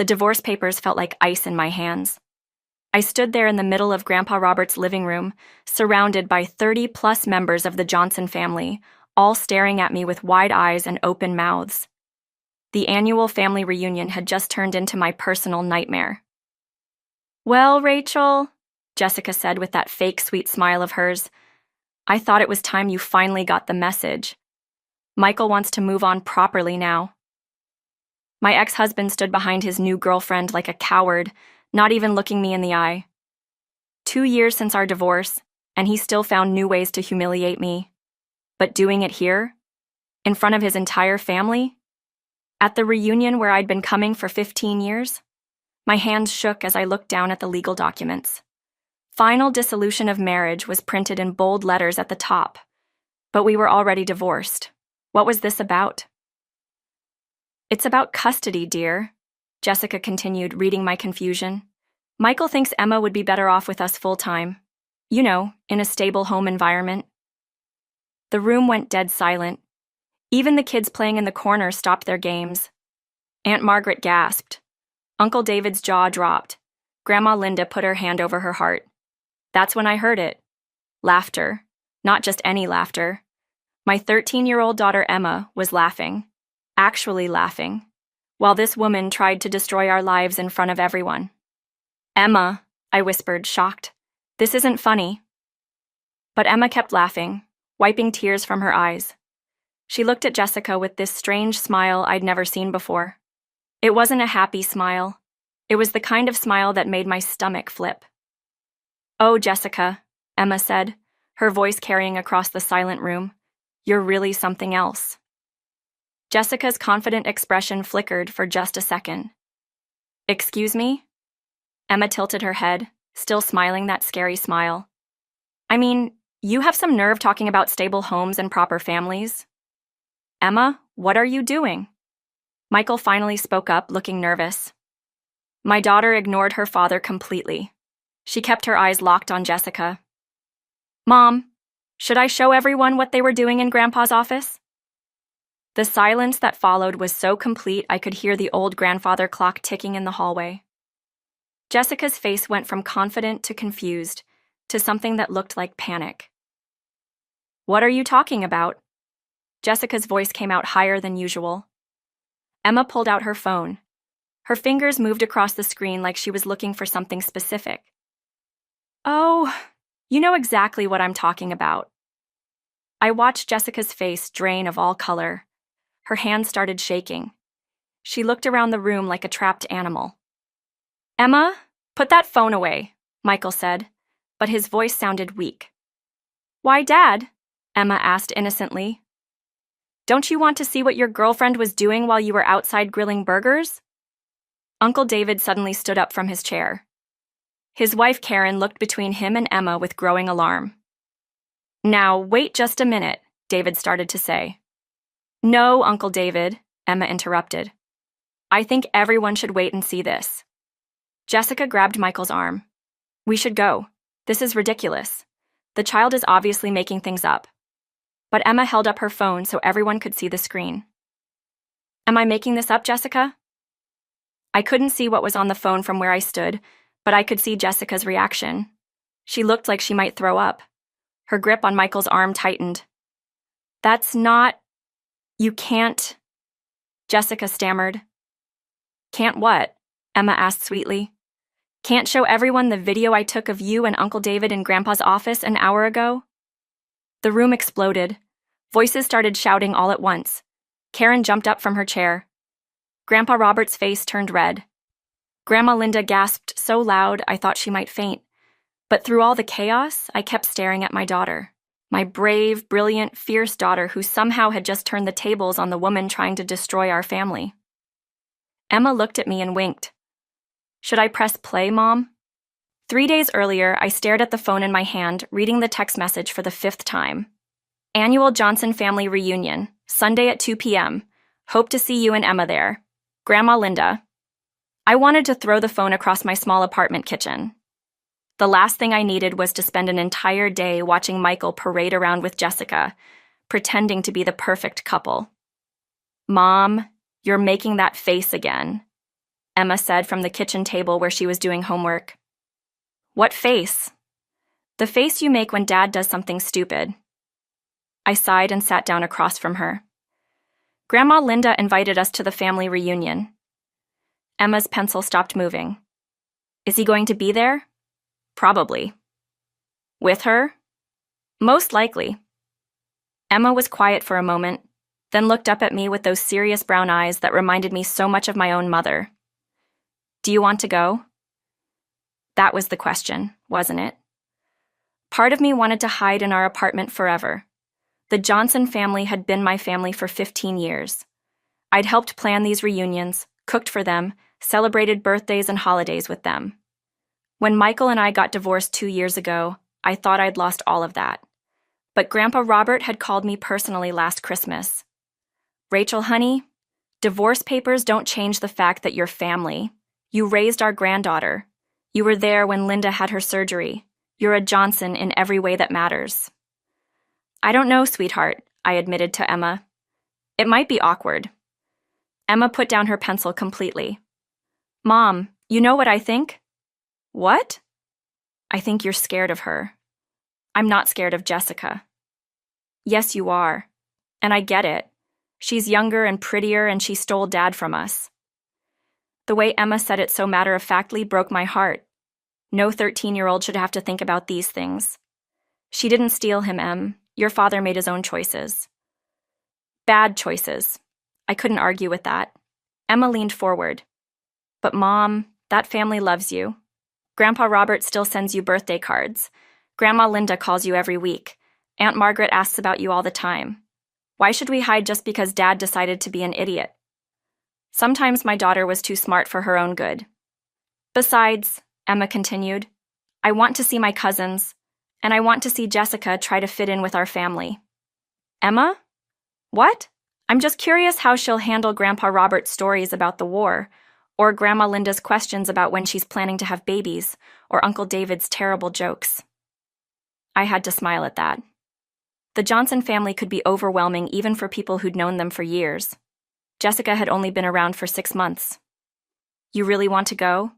The divorce papers felt like ice in my hands. I stood there in the middle of Grandpa Robert's living room, surrounded by 30-plus members of the Johnson family, all staring at me with wide eyes and open mouths. The annual family reunion had just turned into my personal nightmare. "Well, Rachel," Jessica said with that fake sweet smile of hers, "I thought it was time you finally got the message. Michael wants to move on properly now." My ex-husband stood behind his new girlfriend like a coward, not even looking me in the eye. 2 years since our divorce, and he still found new ways to humiliate me. But doing it here? In front of his entire family? At the reunion where I'd been coming for 15 years? My hands shook as I looked down at the legal documents. Final dissolution of marriage was printed in bold letters at the top, but we were already divorced. What was this about? "It's about custody, dear," Jessica continued, reading my confusion. "Michael thinks Emma would be better off with us full-time. You know, in a stable home environment." The room went dead silent. Even the kids playing in the corner stopped their games. Aunt Margaret gasped. Uncle David's jaw dropped. Grandma Linda put her hand over her heart. That's when I heard it. Laughter. Not just any laughter. My 13-year-old daughter Emma was laughing. Actually laughing. While this woman tried to destroy our lives in front of everyone. "Emma," I whispered, shocked. "This isn't funny." But Emma kept laughing, wiping tears from her eyes. She looked at Jessica with this strange smile I'd never seen before. It wasn't a happy smile. It was the kind of smile that made my stomach flip. "Oh, Jessica," Emma said, her voice carrying across the silent room, "you're really something else." Jessica's confident expression flickered for just a second. "Excuse me?" Emma tilted her head, still smiling that scary smile. "I mean, you have some nerve talking about stable homes and proper families." "Emma, what are you doing?" Michael finally spoke up, looking nervous. My daughter ignored her father completely. She kept her eyes locked on Jessica. "Mom, should I show everyone what they were doing in Grandpa's office?" The silence that followed was so complete I could hear the old grandfather clock ticking in the hallway. Jessica's face went from confident to confused, to something that looked like panic. "What are you talking about?" Jessica's voice came out higher than usual. Emma pulled out her phone. Her fingers moved across the screen like she was looking for something specific. "Oh, you know exactly what I'm talking about." I watched Jessica's face drain of all color. Her hands started shaking. She looked around the room like a trapped animal. "Emma, put that phone away," Michael said, but his voice sounded weak. "Why, Dad?" Emma asked innocently. "Don't you want to see what your girlfriend was doing while you were outside grilling burgers?" Uncle David suddenly stood up from his chair. His wife Karen looked between him and Emma with growing alarm. "Now, wait just a minute," David started to say. "No, Uncle David," Emma interrupted. "I think everyone should wait and see this." Jessica grabbed Michael's arm. "We should go. This is ridiculous. The child is obviously making things up." But Emma held up her phone so everyone could see the screen. "Am I making this up, Jessica?" I couldn't see what was on the phone from where I stood, but I could see Jessica's reaction. She looked like she might throw up. Her grip on Michael's arm tightened. "That's not... You can't..." Jessica stammered. "Can't what?" Emma asked sweetly. "Can't show everyone the video I took of you and Uncle David in Grandpa's office an hour ago?" The room exploded. Voices started shouting all at once. Karen jumped up from her chair. Grandpa Robert's face turned red. Grandma Linda gasped so loud I thought she might faint. But through all the chaos, I kept staring at my daughter. My brave, brilliant, fierce daughter who somehow had just turned the tables on the woman trying to destroy our family. Emma looked at me and winked. "Should I press play, Mom?" 3 days earlier, I stared at the phone in my hand, reading the text message for the 5th time. "Annual Johnson family reunion, Sunday at 2 p.m. Hope to see you and Emma there. Grandma Linda." I wanted to throw the phone across my small apartment kitchen. The last thing I needed was to spend an entire day watching Michael parade around with Jessica, pretending to be the perfect couple. "Mom, you're making that face again." Emma said from the kitchen table where she was doing homework. What face? The face you make when Dad does something stupid. I sighed and sat down across from her. Grandma Linda invited us to the family reunion. Emma's pencil stopped moving. Is he going to be there? Probably. With her? Most likely. Emma was quiet for a moment, then looked up at me with those serious brown eyes that reminded me so much of my own mother. Do you want to go? That was the question, wasn't it? Part of me wanted to hide in our apartment forever. The Johnson family had been my family for 15 years. I'd helped plan these reunions, cooked for them, celebrated birthdays and holidays with them. When Michael and I got divorced 2 years ago, I thought I'd lost all of that. But Grandpa Robert had called me personally last Christmas. Rachel, honey, divorce papers don't change the fact that you're family. You raised our granddaughter. You were there when Linda had her surgery. You're a Johnson in every way that matters. I don't know, sweetheart, I admitted to Emma. It might be awkward. Emma put down her pencil completely. Mom, you know what I think? What? I think you're scared of her. I'm not scared of Jessica. Yes, you are. And I get it. She's younger and prettier and she stole Dad from us. The way Emma said it so matter-of-factly broke my heart. No 13-year-old should have to think about these things. She didn't steal him, Em. Your father made his own choices. Bad choices. I couldn't argue with that. Emma leaned forward. But Mom, that family loves you. Grandpa Robert still sends you birthday cards. Grandma Linda calls you every week. Aunt Margaret asks about you all the time. Why should we hide just because Dad decided to be an idiot? Sometimes my daughter was too smart for her own good. Besides, Emma continued, I want to see my cousins, and I want to see Jessica try to fit in with our family. Emma? What? I'm just curious how she'll handle Grandpa Robert's stories about the war, or Grandma Linda's questions about when she's planning to have babies, or Uncle David's terrible jokes. I had to smile at that. The Johnson family could be overwhelming even for people who'd known them for years. Jessica had only been around for 6 months. You really want to go?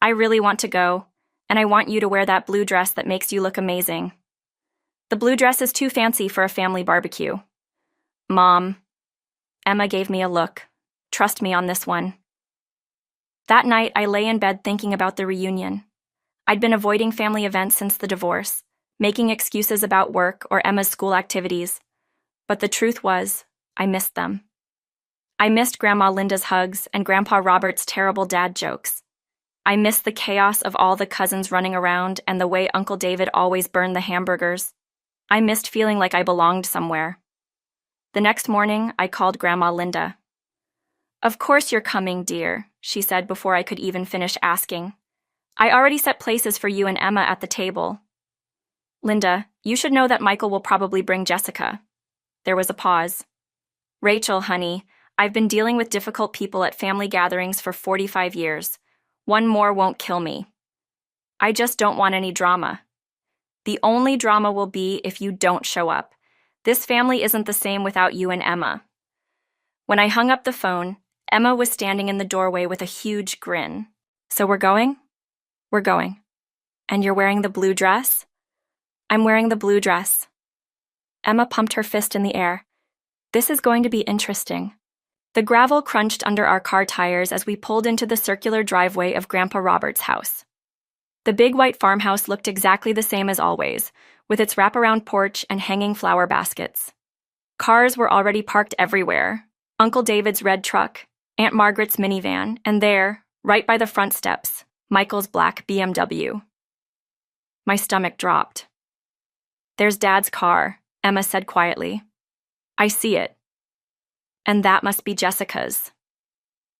I really want to go, and I want you to wear that blue dress that makes you look amazing. The blue dress is too fancy for a family barbecue. Mom. Emma gave me a look. Trust me on this one. That night, I lay in bed thinking about the reunion. I'd been avoiding family events since the divorce, making excuses about work or Emma's school activities. But the truth was, I missed them. I missed Grandma Linda's hugs and Grandpa Robert's terrible dad jokes. I missed the chaos of all the cousins running around and the way Uncle David always burned the hamburgers. I missed feeling like I belonged somewhere. The next morning, I called Grandma Linda. Of course you're coming, dear, she said before I could even finish asking. I already set places for you and Emma at the table. Linda, you should know that Michael will probably bring Jessica. There was a pause. Rachel, honey, I've been dealing with difficult people at family gatherings for 45 years. One more won't kill me. I just don't want any drama. The only drama will be if you don't show up. This family isn't the same without you and Emma. When I hung up the phone, Emma was standing in the doorway with a huge grin. So we're going? We're going. And you're wearing the blue dress? I'm wearing the blue dress. Emma pumped her fist in the air. This is going to be interesting. The gravel crunched under our car tires as we pulled into the circular driveway of Grandpa Robert's house. The big white farmhouse looked exactly the same as always, with its wraparound porch and hanging flower baskets. Cars were already parked everywhere. Uncle David's red truck, Aunt Margaret's minivan, and there, right by the front steps, Michael's black BMW. My stomach dropped. There's Dad's car, Emma said quietly. I see it. And that must be Jessica's.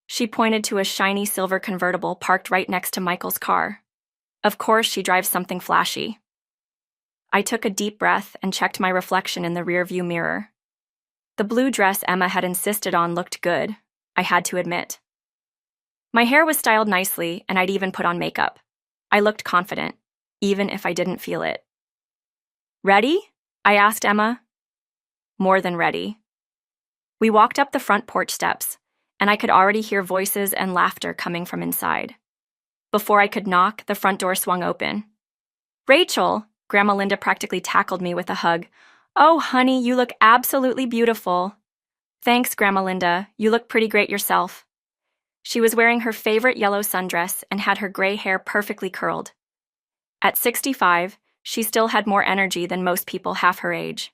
She pointed to a shiny silver convertible parked right next to Michael's car. Of course she drives something flashy. I took a deep breath and checked my reflection in the rearview mirror. The blue dress Emma had insisted on looked good, I had to admit. My hair was styled nicely, and I'd even put on makeup. I looked confident, even if I didn't feel it. Ready? I asked Emma. More than ready. We walked up the front porch steps. and I could already hear voices and laughter coming from inside. Before I could knock, the front door swung open. "Rachel!" Grandma Linda practically tackled me with a hug. "Oh, honey, you look absolutely beautiful." "Thanks, Grandma Linda. You look pretty great yourself." She was wearing her favorite yellow sundress and had her gray hair perfectly curled. At 65, she still had more energy than most people half her age.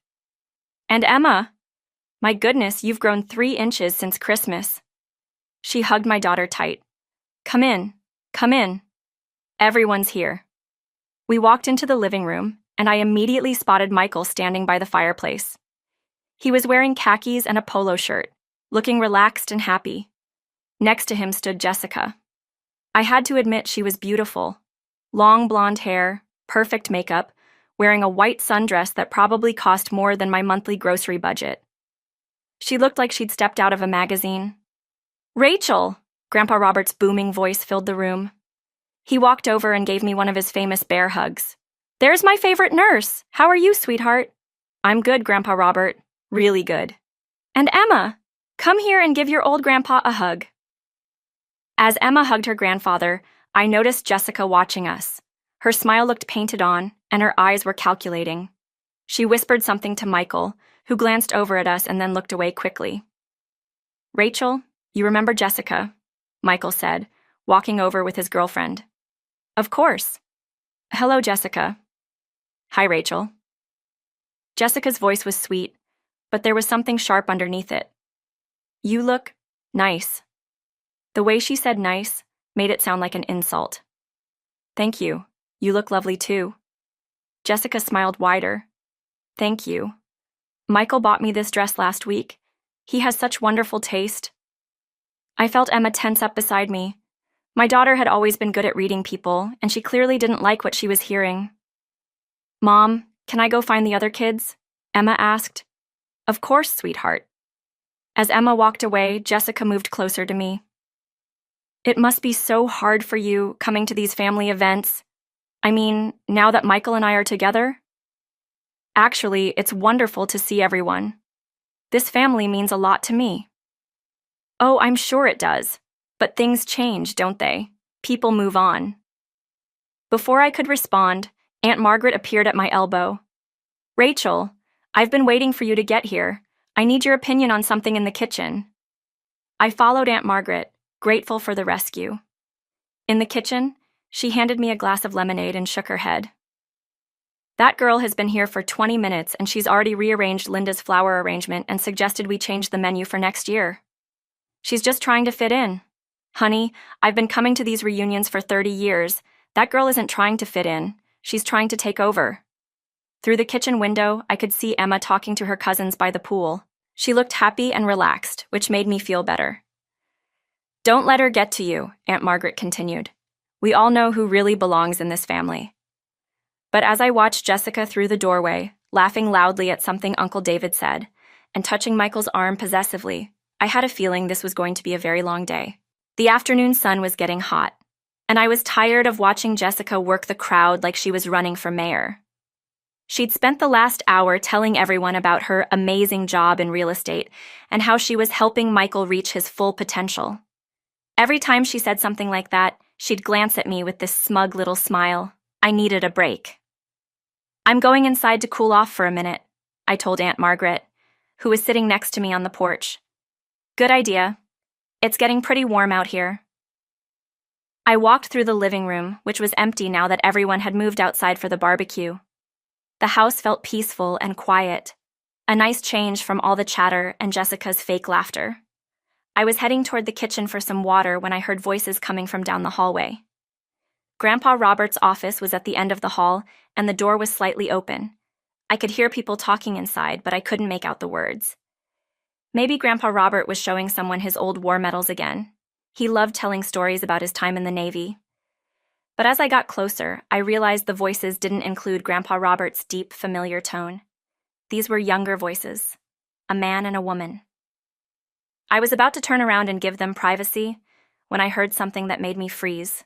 "And Emma! My goodness, you've grown 3 inches since Christmas." She hugged my daughter tight. Come in. Everyone's here." We walked into the living room, and I immediately spotted Michael standing by the fireplace. He was wearing khakis and a polo shirt, looking relaxed and happy. Next to him stood Jessica. I had to admit she was beautiful. Long blonde hair, perfect makeup, wearing a white sundress that probably cost more than my monthly grocery budget. She looked like she'd stepped out of a magazine. "Rachel!" Grandpa Robert's booming voice filled the room. He walked over and gave me one of his famous bear hugs. "There's my favorite nurse. How are you, sweetheart?" "I'm good, Grandpa Robert. Really good." "And Emma, come here and give your old grandpa a hug." As Emma hugged her grandfather, I noticed Jessica watching us. Her smile looked painted on, and her eyes were calculating. She whispered something to Michael, who glanced over at us and then looked away quickly. "Rachel, you remember Jessica?" Michael said, walking over with his girlfriend. "Of course." "Hello, Jessica." "Hi, Rachel." Jessica's voice was sweet, but there was something sharp underneath it. "You look nice." The way she said nice made it sound like an insult. "Thank you. You look lovely too." Jessica smiled wider. "Thank you. Michael bought me this dress last week. He has such wonderful taste." I felt Emma tense up beside me. My daughter had always been good at reading people, and she clearly didn't like what she was hearing. "Mom, can I go find the other kids?" Emma asked. "Of course, sweetheart." As Emma walked away, Jessica moved closer to me. "It must be so hard for you coming to these family events. I mean, now that Michael and I are together?" "Actually, it's wonderful to see everyone. This family means a lot to me." "Oh, I'm sure it does. But things change, don't they? People move on." Before I could respond, Aunt Margaret appeared at my elbow. "Rachel, I've been waiting for you to get here. I need your opinion on something in the kitchen." I followed Aunt Margaret, grateful for the rescue. In the kitchen, she handed me a glass of lemonade and shook her head. "That girl has been here for 20 minutes and she's already rearranged Linda's flower arrangement and suggested we change the menu for next year. She's just trying to fit in. Honey, I've been coming to these reunions for 30 years. That girl isn't trying to fit in. She's trying to take over." Through the kitchen window, I could see Emma talking to her cousins by the pool. She looked happy and relaxed, which made me feel better. "Don't let her get to you," Aunt Margaret continued. "We all know who really belongs in this family." But as I watched Jessica through the doorway, laughing loudly at something Uncle David said, and touching Michael's arm possessively, I had a feeling this was going to be a very long day. The afternoon sun was getting hot, and I was tired of watching Jessica work the crowd like she was running for mayor. She'd spent the last hour telling everyone about her amazing job in real estate and how she was helping Michael reach his full potential. Every time she said something like that, she'd glance at me with this smug little smile. I needed a break. "I'm going inside to cool off for a minute," I told Aunt Margaret, who was sitting next to me on the porch. "Good idea. It's getting pretty warm out here." I walked through the living room, which was empty now that everyone had moved outside for the barbecue. The house felt peaceful and quiet, a nice change from all the chatter and Jessica's fake laughter. I was heading toward the kitchen for some water when I heard voices coming from down the hallway. Grandpa Robert's office was at the end of the hall, and the door was slightly open. I could hear people talking inside, but I couldn't make out the words. Maybe Grandpa Robert was showing someone his old war medals again. He loved telling stories about his time in the Navy. But as I got closer, I realized the voices didn't include Grandpa Robert's deep, familiar tone. These were younger voices, a man and a woman. I was about to turn around and give them privacy when I heard something that made me freeze.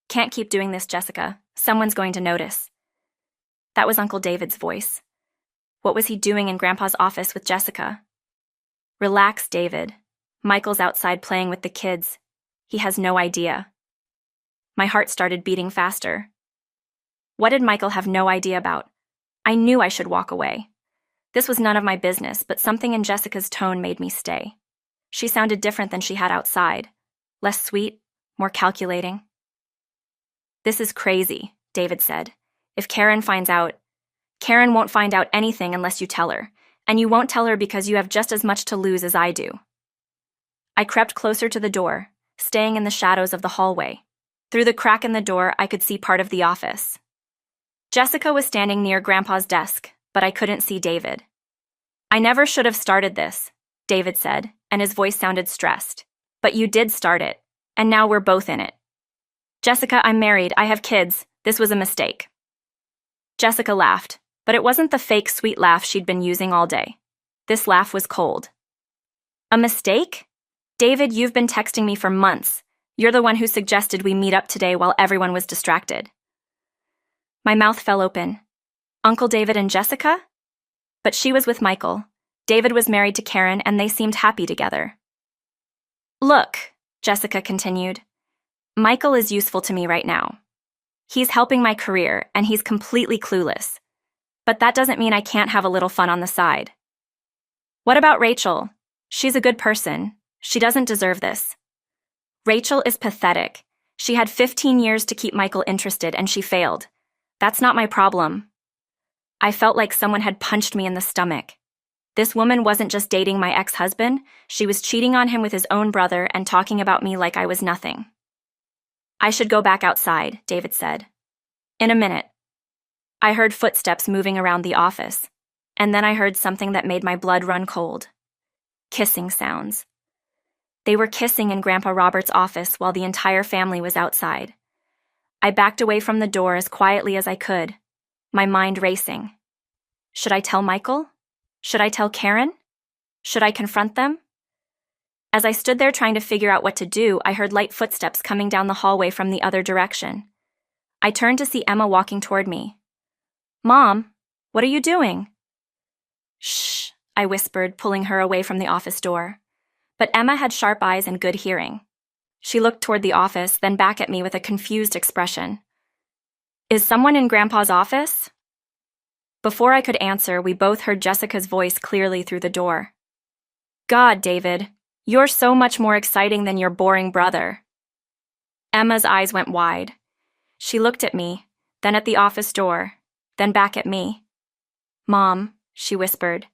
"Can't keep doing this, Jessica. Someone's going to notice." That was Uncle David's voice. What was he doing in Grandpa's office with Jessica? "Relax, David." Michael's outside playing with the kids. He has no idea. My heart started beating faster. What did Michael have no idea about? I knew I should walk away. This was none of my business, but something in Jessica's tone made me stay. She sounded different than she had outside. Less sweet, more calculating. "This is crazy," David said. "If Karen finds out, Karen won't find out anything unless you tell her, and you won't tell her because you have just as much to lose as I do." I crept closer to the door, staying in the shadows of the hallway. Through the crack in the door, I could see part of the office. Jessica was standing near Grandpa's desk, but I couldn't see David. "I never should have started this," David said, and his voice sounded stressed. "But you did start it, and now we're both in it. Jessica, I'm married, I have kids, this was a mistake." Jessica laughed, but it wasn't the fake sweet laugh she'd been using all day. This laugh was cold. "A mistake? David, you've been texting me for months. You're the one who suggested we meet up today while everyone was distracted." My mouth fell open. Uncle David and Jessica? But she was with Michael. David was married to Karen, and they seemed happy together. "Look," Jessica continued, "Michael is useful to me right now. He's helping my career, and he's completely clueless. But that doesn't mean I can't have a little fun on the side. What about Rachel? She's a good person. She doesn't deserve this." "Rachel is pathetic. She had 15 years to keep Michael interested, and she failed. That's not my problem." I felt like someone had punched me in the stomach. This woman wasn't just dating my ex-husband, she was cheating on him with his own brother and talking about me like I was nothing. "I should go back outside," David said. "In a minute." I heard footsteps moving around the office, and then I heard something that made my blood run cold. Kissing sounds. They were kissing in Grandpa Robert's office while the entire family was outside. I backed away from the door as quietly as I could, my mind racing. Should I tell Michael? Should I tell Karen? Should I confront them? As I stood there trying to figure out what to do, I heard light footsteps coming down the hallway from the other direction. I turned to see Emma walking toward me. "Mom, what are you doing?" "Shh," I whispered, pulling her away from the office door. But Emma had sharp eyes and good hearing. She looked toward the office, then back at me with a confused expression. "Is someone in Grandpa's office?" Before I could answer, we both heard Jessica's voice clearly through the door. "God, David, you're so much more exciting than your boring brother." Emma's eyes went wide. She looked at me, then at the office door, then back at me. "Mom," she whispered,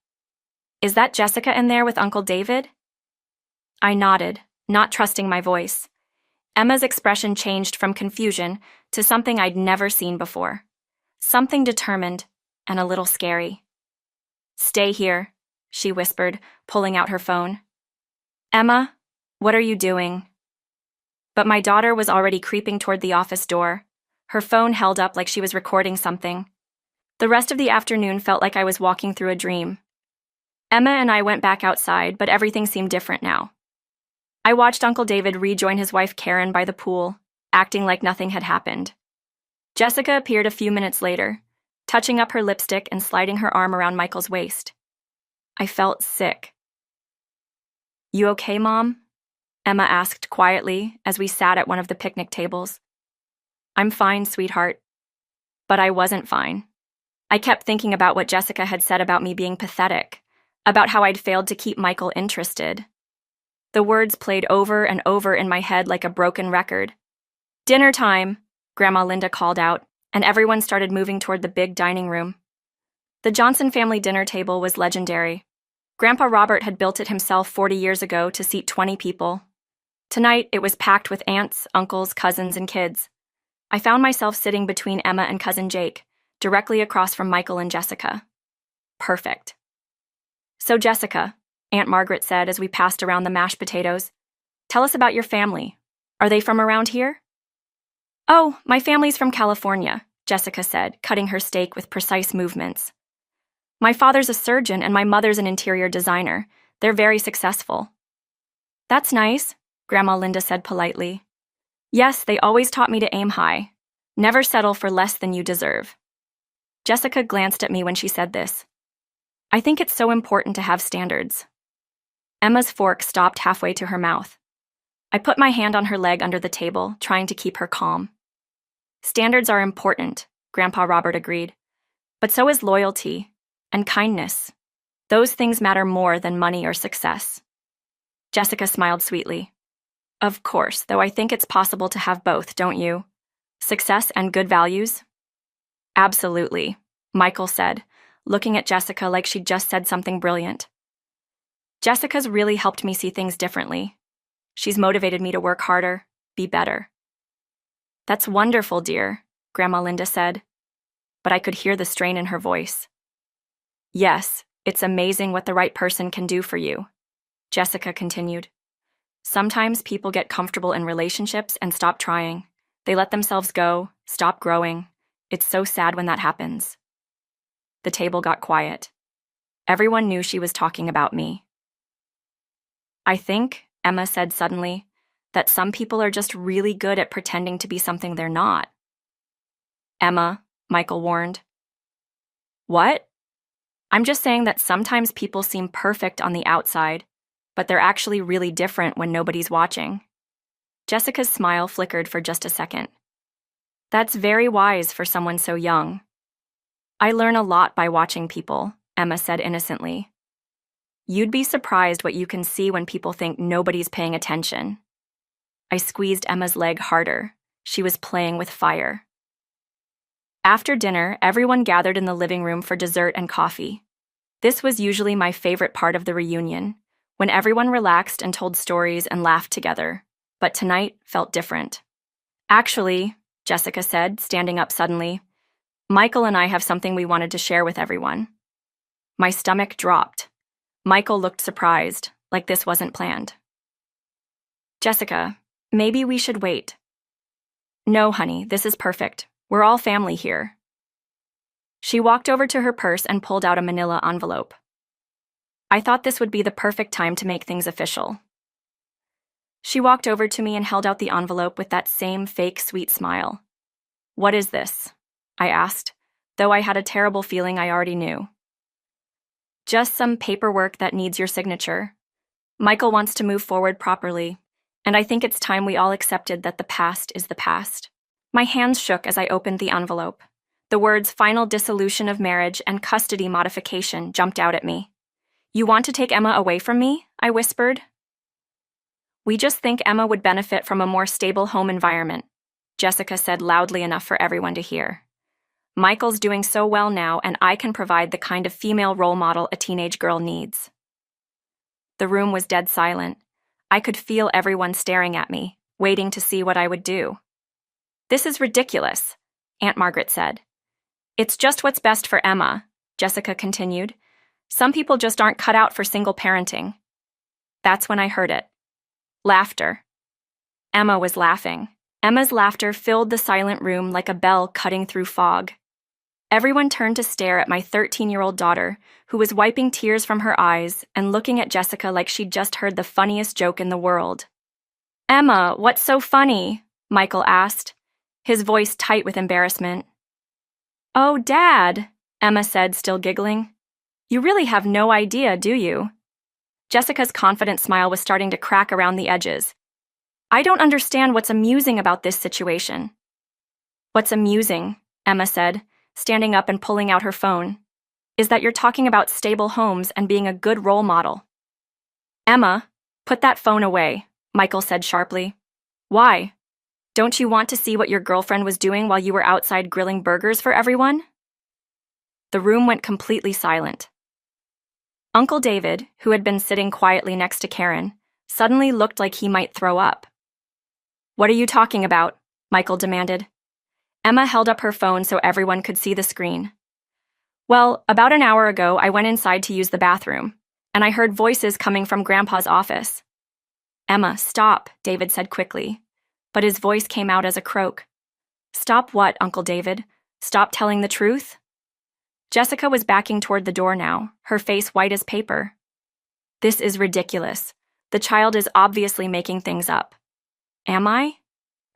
"is that Jessica in there with Uncle David?" I nodded, not trusting my voice. Emma's expression changed from confusion to something I'd never seen before. Something determined and a little scary. "Stay here," she whispered, pulling out her phone. "Emma, what are you doing?" But my daughter was already creeping toward the office door, her phone held up like she was recording something. The rest of the afternoon felt like I was walking through a dream. Emma and I went back outside, but everything seemed different now. I watched Uncle David rejoin his wife Karen by the pool, acting like nothing had happened. Jessica appeared a few minutes later, touching up her lipstick and sliding her arm around Michael's waist. I felt sick. "You okay, Mom?" Emma asked quietly as we sat at one of the picnic tables. "I'm fine, sweetheart." But I wasn't fine. I kept thinking about what Jessica had said about me being pathetic, about how I'd failed to keep Michael interested. The words played over and over in my head like a broken record. "Dinner time," Grandma Linda called out, and everyone started moving toward the big dining room. The Johnson family dinner table was legendary. Grandpa Robert had built it himself 40 years ago to seat 20 people. Tonight, it was packed with aunts, uncles, cousins, and kids. I found myself sitting between Emma and Cousin Jake, directly across from Michael and Jessica. Perfect. "So Jessica," Aunt Margaret said as we passed around the mashed potatoes, "tell us about your family. Are they from around here?" "Oh, my family's from California," Jessica said, cutting her steak with precise movements. "My father's a surgeon and my mother's an interior designer. They're very successful." "That's nice," Grandma Linda said politely. "Yes, they always taught me to aim high. Never settle for less than you deserve." Jessica glanced at me when she said this. "I think it's so important to have standards." Emma's fork stopped halfway to her mouth. I put my hand on her leg under the table, trying to keep her calm. Standards are important, Grandpa Robert agreed. But so is loyalty and kindness. Those things matter more than money or success. Jessica smiled sweetly. Of course, though I think it's possible to have both, don't you? Success and good values? Absolutely, Michael said, looking at Jessica like she'd just said something brilliant. Jessica's really helped me see things differently. She's motivated me to work harder, be better. That's wonderful, dear, Grandma Linda said, but I could hear the strain in her voice. Yes, it's amazing what the right person can do for you, Jessica continued. Sometimes people get comfortable in relationships and stop trying. They let themselves go, stop growing. It's so sad when that happens. The table got quiet. Everyone knew she was talking about me. I think, Emma said suddenly, that some people are just really good at pretending to be something they're not. Emma, Michael warned. What? I'm just saying that sometimes people seem perfect on the outside, but they're actually really different when nobody's watching. Jessica's smile flickered for just a second. That's very wise for someone so young. I learn a lot by watching people, Emma said innocently. You'd be surprised what you can see when people think nobody's paying attention. I squeezed Emma's leg harder. She was playing with fire. After dinner, everyone gathered in the living room for dessert and coffee. This was usually my favorite part of the reunion, when everyone relaxed and told stories and laughed together, but tonight felt different. Actually, Jessica said, standing up suddenly, Michael and I have something we wanted to share with everyone. My stomach dropped. Michael looked surprised, like this wasn't planned. Jessica, maybe we should wait. No, honey, this is perfect. We're all family here. She walked over to her purse and pulled out a manila envelope. I thought this would be the perfect time to make things official. She walked over to me and held out the envelope with that same fake sweet smile. What is this? I asked, though I had a terrible feeling I already knew. Just some paperwork that needs your signature. Michael wants to move forward properly, and I think it's time we all accepted that the past is the past. My hands shook as I opened the envelope. The words final dissolution of marriage and custody modification jumped out at me. You want to take Emma away from me? I whispered. We just think Emma would benefit from a more stable home environment, Jessica said loudly enough for everyone to hear. Michael's doing so well now, and I can provide the kind of female role model a teenage girl needs. The room was dead silent. I could feel everyone staring at me, waiting to see what I would do. This is ridiculous, Aunt Margaret said. It's just what's best for Emma, Jessica continued. Some people just aren't cut out for single parenting. That's when I heard it. Laughter. Emma was laughing. Emma's laughter filled the silent room like a bell cutting through fog. Everyone turned to stare at my 13-year-old daughter, who was wiping tears from her eyes and looking at Jessica like she'd just heard the funniest joke in the world. Emma, what's so funny? Michael asked, his voice tight with embarrassment. Oh, Dad, Emma said, still giggling. You really have no idea, do you? Jessica's confident smile was starting to crack around the edges. I don't understand what's amusing about this situation. What's amusing, Emma said, standing up and pulling out her phone, is that you're talking about stable homes and being a good role model. Emma, put that phone away, Michael said sharply. Why? Don't you want to see what your girlfriend was doing while you were outside grilling burgers for everyone? The room went completely silent. Uncle David, who had been sitting quietly next to Karen, suddenly looked like he might throw up. What are you talking about? Michael demanded. Emma held up her phone so everyone could see the screen. Well, about an hour ago, I went inside to use the bathroom, and I heard voices coming from Grandpa's office. Emma, stop, David said quickly, but his voice came out as a croak. Stop what, Uncle David? Stop telling the truth? Jessica was backing toward the door now, her face white as paper. This is ridiculous. The child is obviously making things up. Am I?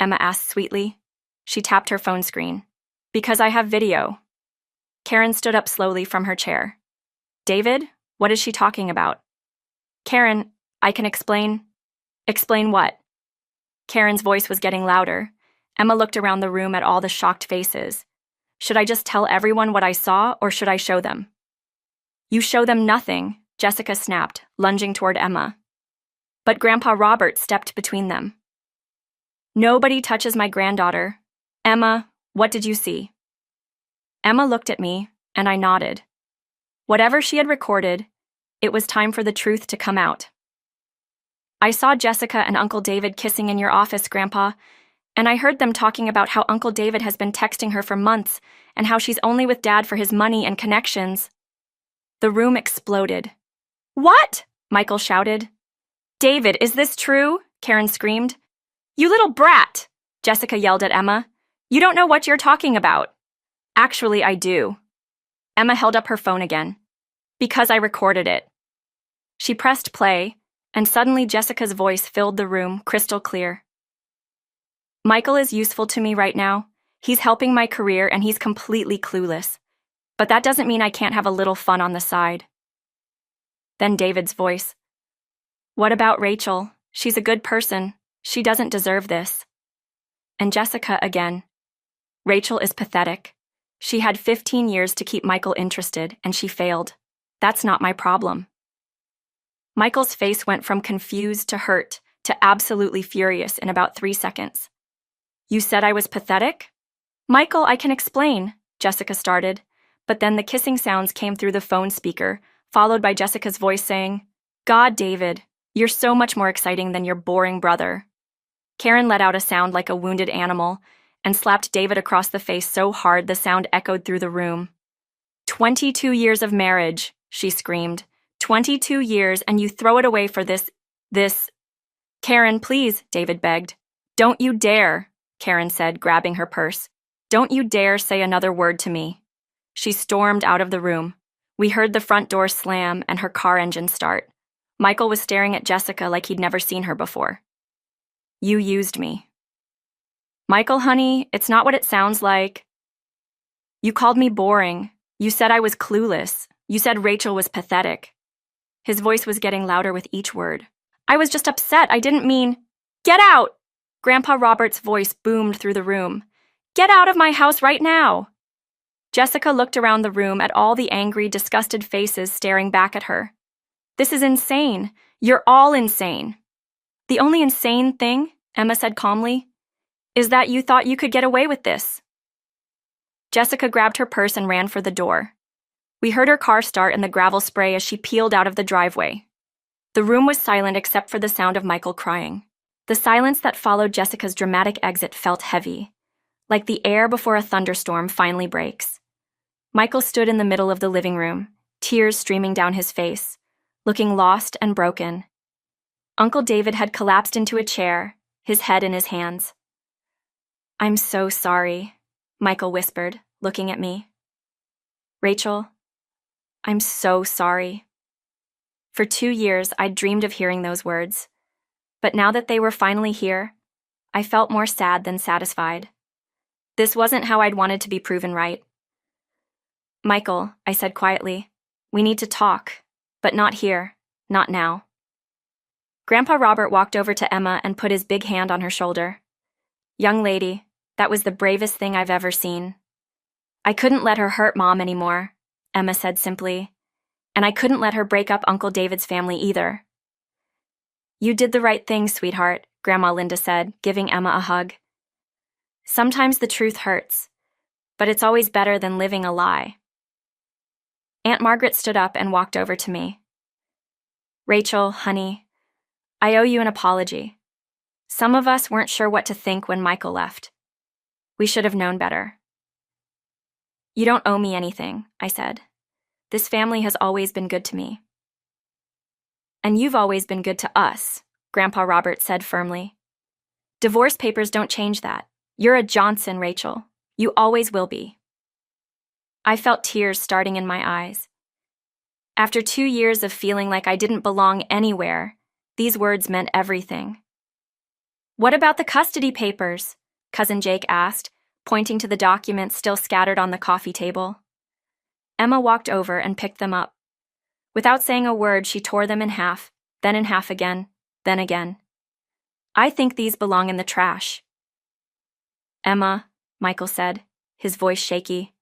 Emma asked sweetly. She tapped her phone screen. Because I have video. Karen stood up slowly from her chair. David, what is she talking about? Karen, I can explain. Explain what? Karen's voice was getting louder. Emma looked around the room at all the shocked faces. Should I just tell everyone what I saw, or should I show them? You show them nothing, Jessica snapped, lunging toward Emma. But Grandpa Robert stepped between them. Nobody touches my granddaughter. Emma, what did you see? Emma looked at me, and I nodded. Whatever she had recorded, it was time for the truth to come out. I saw Jessica and Uncle David kissing in your office, Grandpa, and I heard them talking about how Uncle David has been texting her for months and how she's only with Dad for his money and connections. The room exploded. What? Michael shouted. David, is this true? Karen screamed. You little brat! Jessica yelled at Emma. You don't know what you're talking about. Actually, I do. Emma held up her phone again. Because I recorded it. She pressed play, and suddenly Jessica's voice filled the room crystal clear. Michael is useful to me right now. He's helping my career and he's completely clueless. But that doesn't mean I can't have a little fun on the side. Then David's voice. What about Rachel? She's a good person. She doesn't deserve this. And Jessica again. Rachel is pathetic. She had 15 years to keep Michael interested, and she failed. That's not my problem. Michael's face went from confused to hurt to absolutely furious in about 3 seconds. You said I was pathetic? Michael, I can explain, Jessica started, but then the kissing sounds came through the phone speaker, followed by Jessica's voice saying, God, David, you're so much more exciting than your boring brother. Karen let out a sound like a wounded animal and slapped David across the face so hard the sound echoed through the room. 22 years of marriage, she screamed. 22 years, and you throw it away for this. Karen, please, David begged. Don't you dare, Karen said, grabbing her purse. Don't you dare say another word to me. She stormed out of the room. We heard the front door slam and her car engine start. Michael was staring at Jessica like he'd never seen her before. You used me. Michael, honey, it's not what it sounds like. You called me boring. You said I was clueless. You said Rachel was pathetic. His voice was getting louder with each word. I was just upset. I didn't mean... Get out! Grandpa Robert's voice boomed through the room. Get out of my house right now! Jessica looked around the room at all the angry, disgusted faces staring back at her. This is insane. You're all insane. The only insane thing, Emma said calmly, is that you thought you could get away with this. Jessica grabbed her purse and ran for the door. We heard her car start in the gravel spray as she peeled out of the driveway. The room was silent except for the sound of Michael crying. The silence that followed Jessica's dramatic exit felt heavy, like the air before a thunderstorm finally breaks. Michael stood in the middle of the living room, tears streaming down his face, looking lost and broken. Uncle David had collapsed into a chair, his head in his hands. I'm so sorry, Michael whispered, looking at me. Rachel, I'm so sorry. For 2 years, I'd dreamed of hearing those words. But now that they were finally here, I felt more sad than satisfied. This wasn't how I'd wanted to be proven right. Michael, I said quietly, we need to talk, but not here, not now. Grandpa Robert walked over to Emma and put his big hand on her shoulder. Young lady, that was the bravest thing I've ever seen. I couldn't let her hurt Mom anymore, Emma said simply, and I couldn't let her break up Uncle David's family either. You did the right thing, sweetheart, Grandma Linda said, giving Emma a hug. Sometimes the truth hurts, but it's always better than living a lie. Aunt Margaret stood up and walked over to me. Rachel, honey, I owe you an apology. Some of us weren't sure what to think when Michael left. We should have known better. You don't owe me anything, I said. This family has always been good to me. And you've always been good to us, Grandpa Robert said firmly. Divorce papers don't change that. You're a Johnson, Rachel. You always will be. I felt tears starting in my eyes. After 2 years of feeling like I didn't belong anywhere, these words meant everything. What about the custody papers? Cousin Jake asked, pointing to the documents still scattered on the coffee table. Emma walked over and picked them up. Without saying a word, she tore them in half then in half again, then again. I think these belong in the trash. Emma, Michael said, his voice shaky.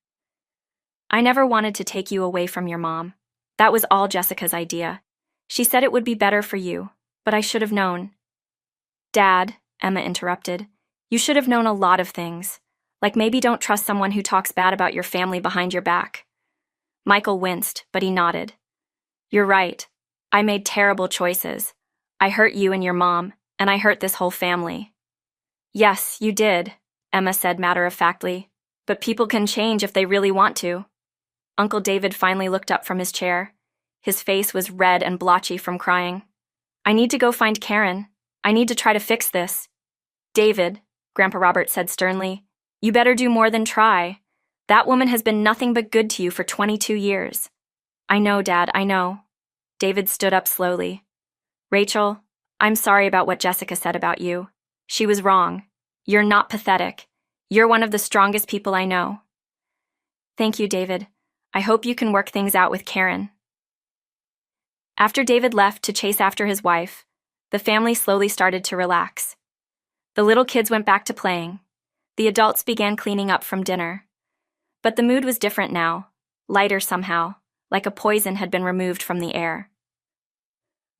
I never wanted to take you away from your mom. That was all Jessica's idea. She said it would be better for you, but I should have known. Dad, Emma interrupted, you should have known a lot of things, like maybe don't trust someone who talks bad about your family behind your back. Michael winced, but he nodded. You're right. I made terrible choices. I hurt you and your mom, and I hurt this whole family. Yes, you did, Emma said matter-of-factly, but people can change if they really want to. Uncle David finally looked up from his chair. His face was red and blotchy from crying. I need to go find Karen. I need to try to fix this. David, Grandpa Robert said sternly, you better do more than try. That woman has been nothing but good to you for 22 years. I know, Dad, I know. David stood up slowly. Rachel, I'm sorry about what Jessica said about you. She was wrong. You're not pathetic. You're one of the strongest people I know. Thank you, David. I hope you can work things out with Karen. After David left to chase after his wife, the family slowly started to relax. The little kids went back to playing. The adults began cleaning up from dinner. But the mood was different now, lighter somehow, like a poison had been removed from the air.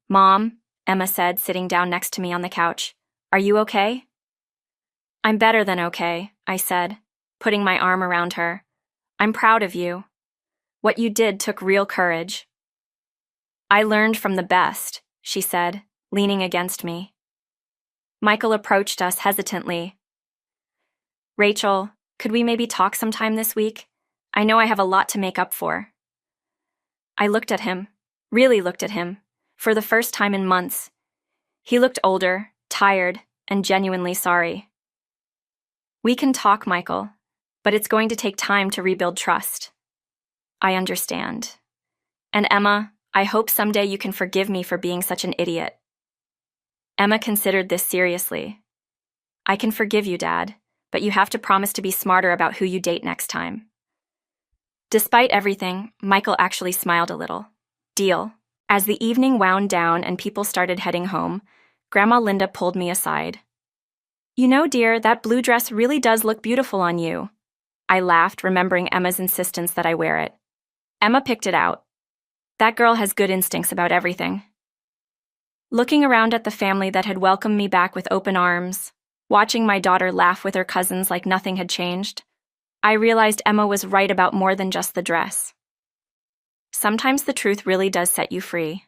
Mom, Emma said, sitting down next to me on the couch, are you okay? I'm better than okay, I said, putting my arm around her. I'm proud of you. What you did took real courage. I learned from the best, she said, leaning against me. Michael approached us hesitantly. Rachel, could we maybe talk sometime this week? I know I have a lot to make up for. I looked at him, really looked at him, for the first time in months. He looked older, tired, and genuinely sorry. We can talk, Michael, but it's going to take time to rebuild trust. I understand. And Emma, I hope someday you can forgive me for being such an idiot. Emma considered this seriously. I can forgive you, Dad, but you have to promise to be smarter about who you date next time. Despite everything, Michael actually smiled a little. Deal. As the evening wound down and people started heading home, Grandma Linda pulled me aside. You know, dear, that blue dress really does look beautiful on you. I laughed, remembering Emma's insistence that I wear it. Emma picked it out. That girl has good instincts about everything. Looking around at the family that had welcomed me back with open arms, watching my daughter laugh with her cousins like nothing had changed, I realized Emma was right about more than just the dress. Sometimes the truth really does set you free.